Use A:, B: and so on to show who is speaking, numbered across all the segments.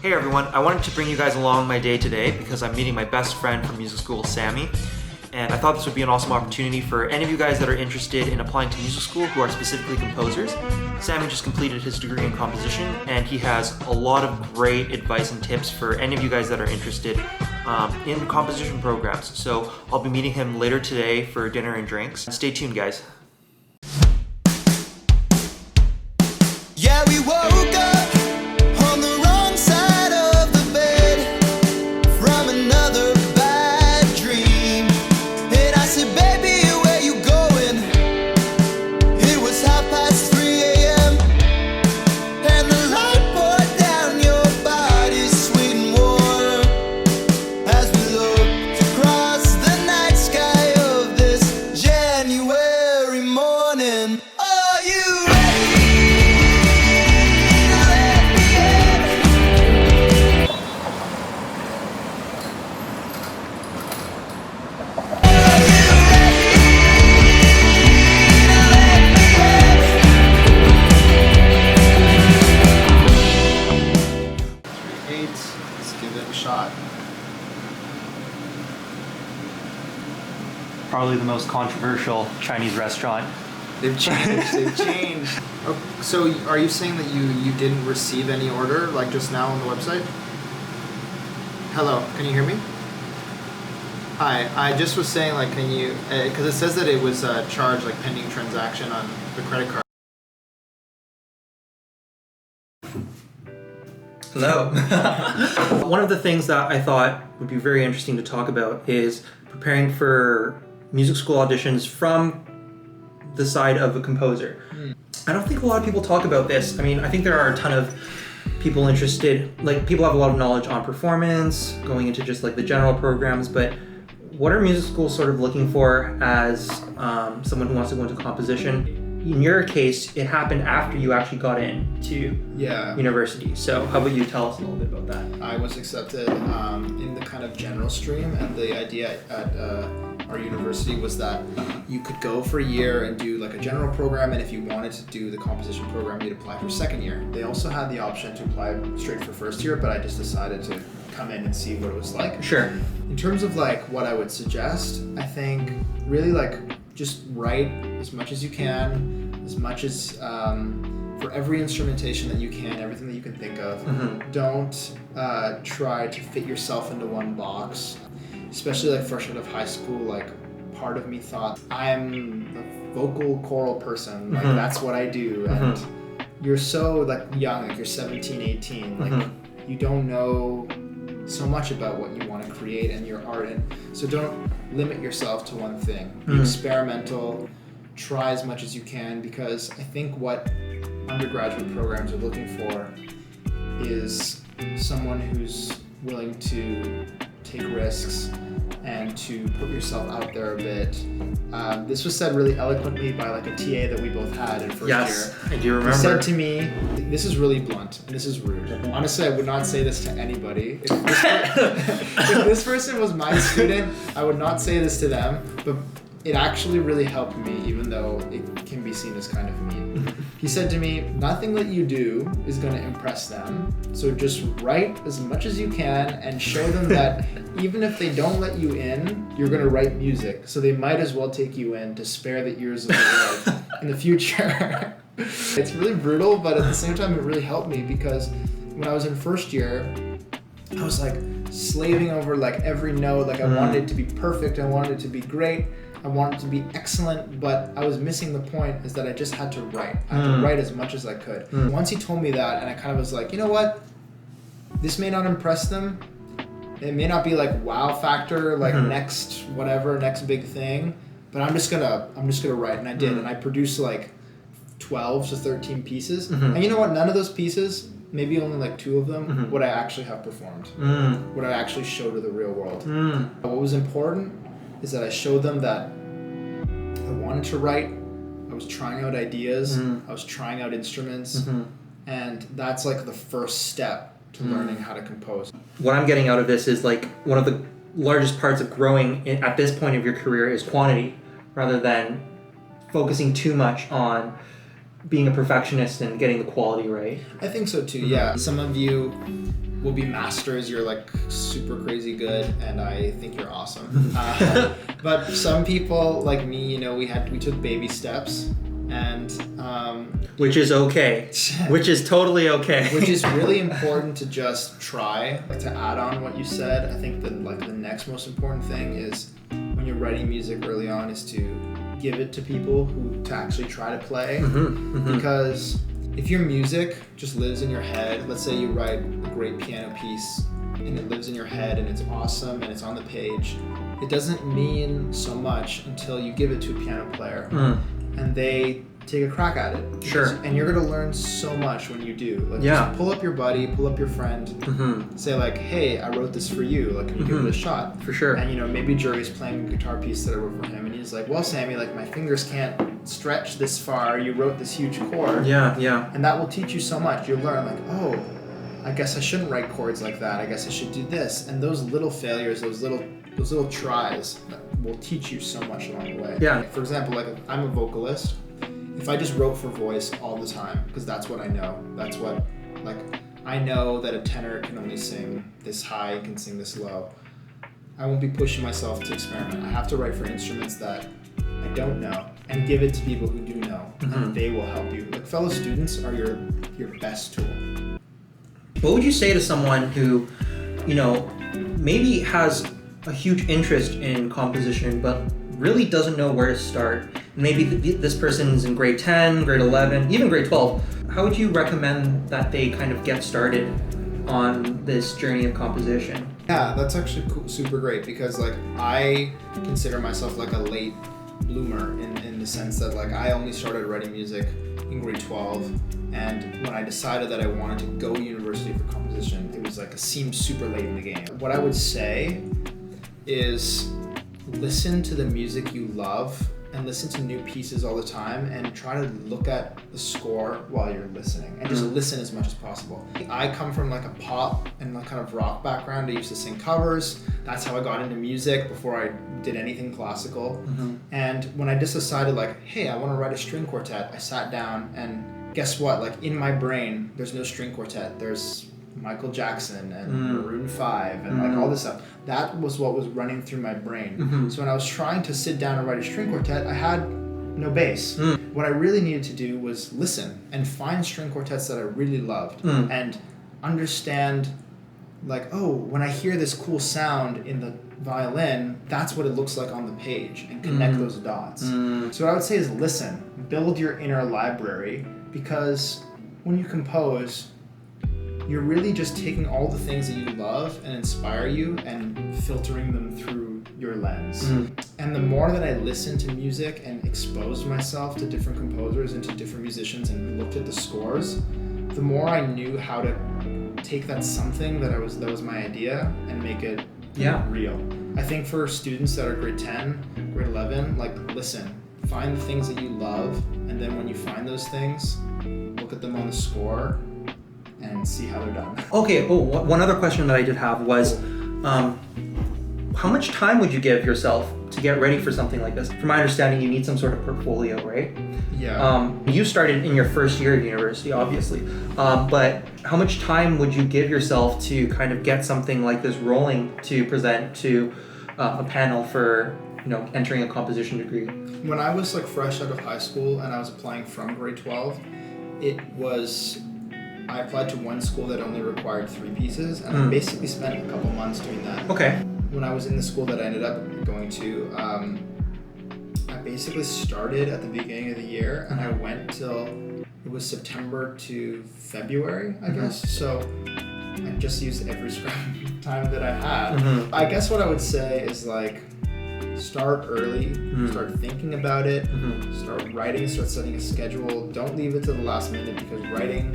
A: Hey everyone, I wanted to bring you guys along my day today because I'm meeting my best friend from music school, Sami. And I thought this would be an awesome opportunity for any of you guys that are interested in applying to music school who are specifically composers. Sami just completed his degree in composition and he has a lot of great advice and tips for any of you guys that are interested in composition programs. So I'll be meeting him later today for dinner and drinks. Stay tuned, guys.
B: Yeah, we woke up on the wrong side of the bed from another bad dream. And I said, baby, where you going? It was 3:30 a.m. And the light poured down your body, sweet and warm, as we looked across the night sky of this January morning. Are you ready?
C: Let's give it a shot.
A: Probably the most controversial Chinese restaurant.
C: They've changed. Oh, so are you saying that you didn't receive any order like just now on the website? Hello, can you hear me? Hi, I just was saying like can you, because it says that it was charged like pending transaction on the credit card.
A: Hello. One of the things that I thought would be very interesting to talk about is preparing for music school auditions from the side of a composer. I don't think a lot of people talk about this. I mean, I think there are a ton of people interested, like people have a lot of knowledge on performance, going into just like the general programs, but what are music schools sort of looking for as someone who wants to go into composition? In your case, it happened after you actually got into university. So how about you tell us a little bit about that?
C: I was accepted in the kind of general stream, and the idea at our university was that you could go for a year and do like a general program, and if you wanted to do the composition program, you'd apply for second year. They also had the option to apply straight for first year, but I just decided to come in and see what it was like.
A: Sure.
C: In terms of like what I would suggest, I think really like just write as much as you can, as much as for every instrumentation that you can, everything that you can think of. Don't try to fit yourself into one box, especially like fresh out of high school. Like part of me thought I'm a vocal choral person, like that's what I do, and you're so like young, like you're 17, 18, like you don't know so much about what you want to create and your art, and so don't limit yourself to one thing. Be experimental, try as much as you can, because I think what undergraduate programs are looking for is someone who's willing to take risks and to put yourself out there a bit. This was said really eloquently by like a TA that we both had in first year.
A: Yes, I do remember.
C: He said to me, this is really blunt and this is rude. Honestly, I would not say this to anybody. If this person was my student, I would not say this to them, but it actually really helped me, even though it can be seen as kind of mean. He said to me, nothing that you do is going to impress them, so just write as much as you can and show them that even if they don't let you in, you're going to write music, so they might as well take you in to spare the ears of the world in the future. It's really brutal, but at the same time it really helped me, because when I was in first year, I was like slaving over like every note, like I wanted it to be perfect, I wanted it to be great, I wanted it to be excellent, but I was missing the point, is that I just had to write. I had to write as much as I could. Once he told me that, and I kind of was like, you know what? This may not impress them. It may not be like wow factor, like next big thing, but I'm just gonna write, and I did, and I produced like 12 to 13 pieces. And you know what? None of those pieces, maybe only like 2 of them, would I actually have performed. Would I actually show to the real world. What was important is that I showed them that I wanted to write, I was trying out ideas, I was trying out instruments, and that's like the first step to learning how to compose.
A: What I'm getting out of this is like one of the largest parts of growing at this point of your career is quantity, rather than focusing too much on being a perfectionist and getting the quality right.
C: I think so too, yeah. Some of you will be masters. You're like super crazy good, and I think you're awesome. But some people like me, you know, we took baby steps, and
A: which is okay, which is totally okay.
C: which is really important to just try. Like, to add on what you said, I think that like the next most important thing is when you're writing music early on is to give it to people to actually try to play. Because if your music just lives in your head, let's say you write a great piano piece and it lives in your head and it's awesome and it's on the page, it doesn't mean so much until you give it to a piano player and they take a crack at it.
A: Sure.
C: And you're gonna learn so much when you do. Like, just pull up your buddy, pull up your friend, say like, hey, I wrote this for you, like, can you give it a shot?
A: For sure.
C: And you know, maybe Jerry's playing a guitar piece that I wrote for him, and he's like, well, Sammy, like, my fingers can't stretch this far, you wrote this huge chord.
A: Yeah.
C: And that will teach you so much. You'll learn like, oh, I guess I shouldn't write chords like that, I guess I should do this. And those little failures, those little tries will teach you so much along the way.
A: Yeah.
C: For example, like, I'm a vocalist. If I just wrote for voice all the time, because that's what I know, that's what, like, I know that a tenor can only sing this high, can sing this low, I won't be pushing myself to experiment. I have to write for instruments that I don't know and give it to people who do know, and they will help you. Like, fellow students are your best tool.
A: What would you say to someone who, you know, maybe has a huge interest in composition but really doesn't know where to start? Maybe this person's in grade 10, grade 11, even grade 12. How would you recommend that they kind of get started on this journey of composition?
C: Yeah, that's actually cool, super great, because like, I consider myself like a late bloomer in the sense that like, I only started writing music in grade 12, and when I decided that I wanted to go to university for composition, it was like, it seemed super late in the game. What I would say is listen to the music you love and listen to new pieces all the time, and try to look at the score while you're listening, and just listen as much as possible. I come from like a pop and like kind of rock background. I used to sing covers. That's how I got into music before I did anything classical. And when I just decided like, hey, I want to write a string quartet, I sat down, and guess what? Like, in my brain, there's no string quartet. There's Michael Jackson and Maroon 5 and like all this stuff. That was what was running through my brain. So when I was trying to sit down and write a string quartet, I had no bass. What I really needed to do was listen and find string quartets that I really loved and understand, like, oh, when I hear this cool sound in the violin, that's what it looks like on the page, and connect those dots. So what I would say is listen, build your inner library, because when you compose, you're really just taking all the things that you love and inspire you and filtering them through your lens. And the more that I listened to music and exposed myself to different composers and to different musicians and looked at the scores, the more I knew how to take that something that was my idea and make it real. I think for students that are grade 10, grade 11, like, listen, find the things that you love, and then when you find those things, look at them on the score and see how they're done.
A: Okay, one other question that I did have was, how much time would you give yourself to get ready for something like this? From my understanding, you need some sort of portfolio, right?
C: Yeah.
A: You started in your first year of university, obviously, but how much time would you give yourself to kind of get something like this rolling to present to a panel for, you know, entering a composition degree?
C: When I was like fresh out of high school and I was applying from grade 12, I applied to one school that only required 3 pieces, and I basically spent a couple months doing that.
A: Okay.
C: When I was in the school that I ended up going to, I basically started at the beginning of the year, and I went till it was September to February, I guess. So I just used every scrap time that I had. I guess what I would say is like, start early, start thinking about it, start writing, start setting a schedule. Don't leave it to the last minute, because writing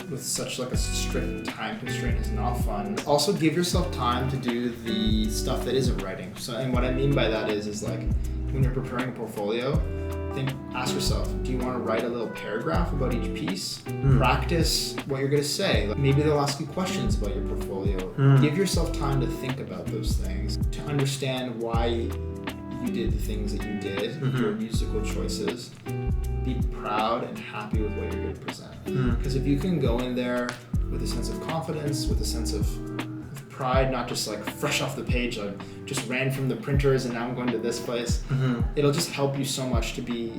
C: with such like a strict time constraint is not fun. Also, give yourself time to do the stuff that isn't writing. So, and what I mean by that is like, when you're preparing a portfolio, ask yourself, do you want to write a little paragraph about each piece? Practice what you're going to say. Like, maybe they'll ask you questions about your portfolio. Give yourself time to think about those things, to understand why you did the things that you did, your musical choices. Be proud and happy with what you're going to present. Because if you can go in there with a sense of confidence, with a sense of pride, not just like fresh off the page, like just ran from the printers and now I'm going to this place. It'll just help you so much to be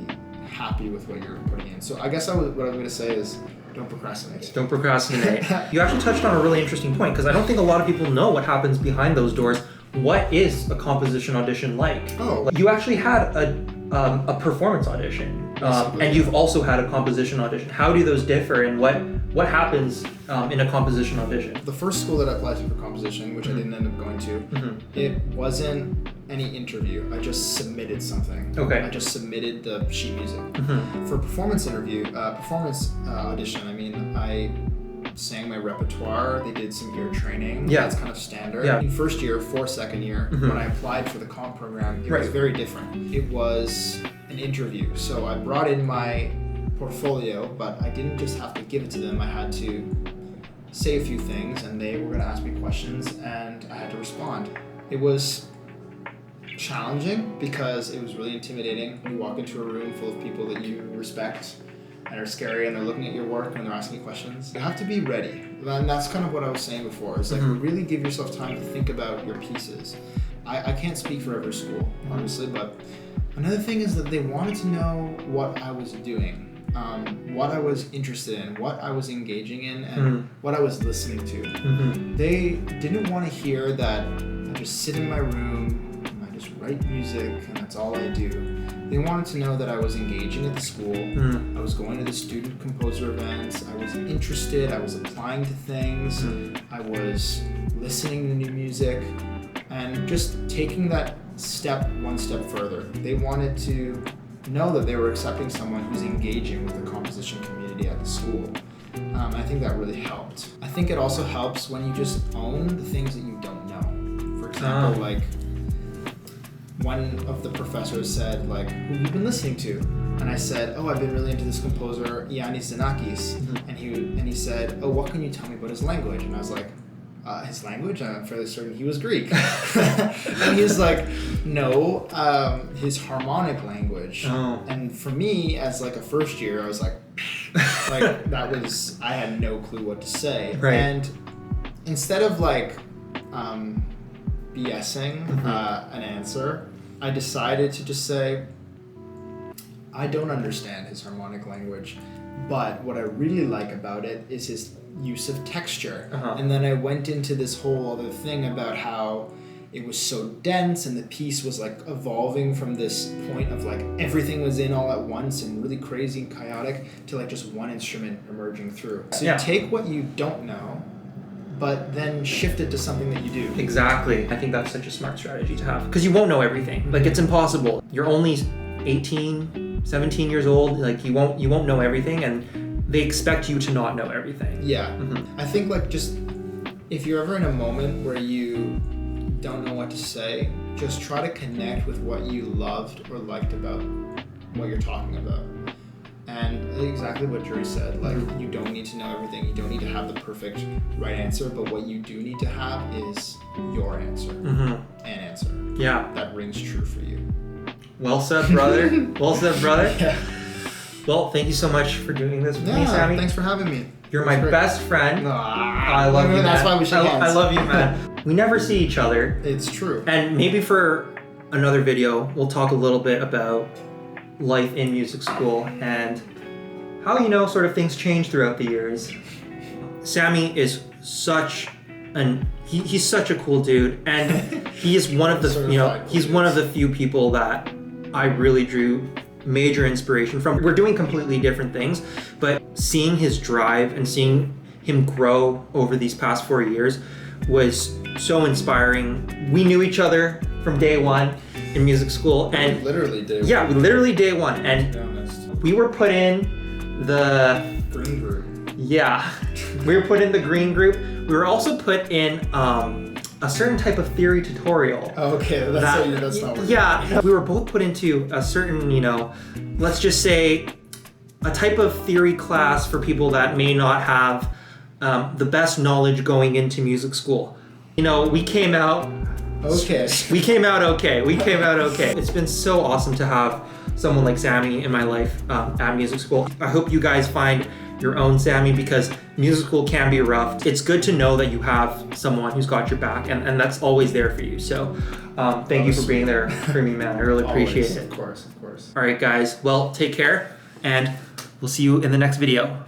C: happy with what you're putting in. So I guess what I was going to say is don't procrastinate.
A: Don't procrastinate. You actually touched on a really interesting point because I don't think a lot of people know what happens behind those doors. What is a composition audition like?
C: Oh.
A: You actually had a performance audition, and you've also had a composition audition. How do those differ, and what happens in a composition audition?
C: The first school that I applied to for composition, which I didn't end up going to, it wasn't any interview. I just submitted something.
A: Okay.
C: I just submitted the sheet music. For performance audition, I mean, I sang my repertoire. They did some ear training.
A: Yeah.
C: That's kind of standard.
A: Yeah.
C: In first year, for second year, when I applied for the comp program, it was very different. It was an interview. So I brought in my portfolio, but I didn't just have to give it to them. I had to say a few things, and they were going to ask me questions, and I had to respond. It was challenging because it was really intimidating when you walk into a room full of people that you respect and are scary, and they're looking at your work and they're asking you questions. You have to be ready. And that's kind of what I was saying before. It's like really give yourself time to think about your pieces. I can't speak for every school, honestly, but another thing is that they wanted to know what I was doing, what I was interested in, what I was engaging in, and what I was listening to. They didn't want to hear that I just sit in my room and I just write music and that's all I do. They wanted to know that I was engaging at the school, I was going to the student composer events, I was interested, I was applying to things, I was listening to new music, and just taking that step one step further. They wanted to know that they were accepting someone who's engaging with the composition community at the school. I think that really helped. I think it also helps when you just own the things that you don't know. For example, like one of the professors said, like, who have you been listening to? And I said, oh, I've been really into this composer, Yannis Xenakis. And he said, oh, what can you tell me about his language? And I was like, his language? I'm fairly certain he was Greek. And he was like, no, his harmonic language. And for me, as like a first year, I was like I had no clue what to say. And instead of like BSing an answer, I decided to just say, I don't understand his harmonic language, but what I really like about it is his use of texture. And then I went into this whole other thing about how it was so dense and the piece was like evolving from this point of like everything was in all at once and really crazy and chaotic to like just one instrument emerging through. So you take what you don't know, but then shift it to something that you do.
A: Exactly. I think that's such a smart strategy to have because you won't know everything. Like it's impossible. You're only 18, 17 years old. Like you won't know everything, and they expect you to not know everything.
C: Yeah. I think like just if you're ever in a moment where you don't know what to say, just try to connect with what you loved or liked about what you're talking about. And exactly what Jerry said, like you don't need to know everything. You don't need to have the perfect right answer, but what you do need to have is your answer. An answer.
A: Yeah.
C: That rings true for you.
A: Well said, brother. Well said, brother.
C: Yeah.
A: Well, thank you so much for doing this with me, Sami.
C: Thanks for having me.
A: You're my best friend. I love you, man.
C: That's why we should hands.
A: I love you, man. We never see each other.
C: It's true.
A: And maybe for another video, we'll talk a little bit about life in music school and how, sort of things change throughout the years. Sami is he's such a cool dude, and he is one of the, he's one of the few people that I really drew major inspiration from. We're doing completely different things, but seeing his drive and seeing him grow over these past 4 years was so inspiring. We knew each other from day one in music school, and
C: literally day one.
A: Yeah, literally day one, and we were put in the
C: green group.
A: Yeah, we were put in the green group. We were also put in a certain type of theory tutorial.
C: Okay, that's not what.
A: Yeah, we were both put into a certain, let's just say, a type of theory class for people that may not have the best knowledge going into music school. We came out.
C: Okay.
A: We came out okay. It's been so awesome to have someone like Sami in my life at music school. I hope you guys find your own Sami, because music school can be rough. It's good to know that you have someone who's got your back, and that's always there for you. So thank you for being there for me, man. I really appreciate
C: Always,
A: it.
C: Of course, of course.
A: All right, guys. Well, take care, and we'll see you in the next video.